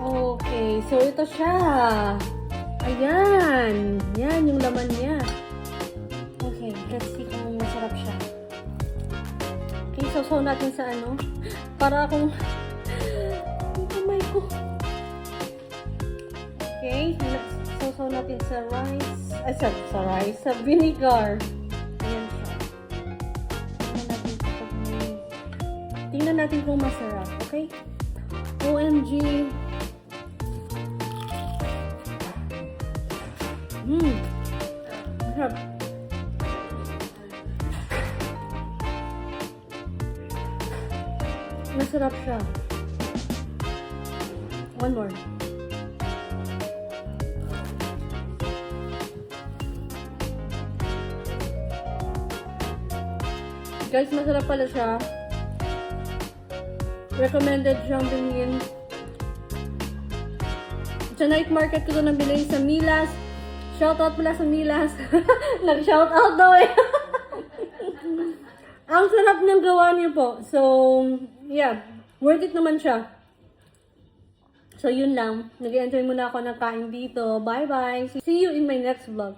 Okay, so ito siya. Ayan. Yan yung laman niya. Okay, let's see kung masarap siya. Okay, sausaw natin sa ano. Para akong... Yung kamay ko. Okay, sausaw natin sa rice. Ay, sa rice. Sa vinegar. Ayan siya. Tingnan natin kung masarap. Okay? OMG. Masarap. Masarap siya. One more. Guys, masarap pala siya. Recommended siyang bilhin. Sa night market ko ito nabili sa Milas. Shoutout pala sa Milas. Nag-shoutout daw eh. Ang sarap ng gawa niyo po. So, yeah. Worth it naman siya. So, yun lang. Nag-enjoy muna ako ng kain dito. Bye-bye. See you in my next vlog.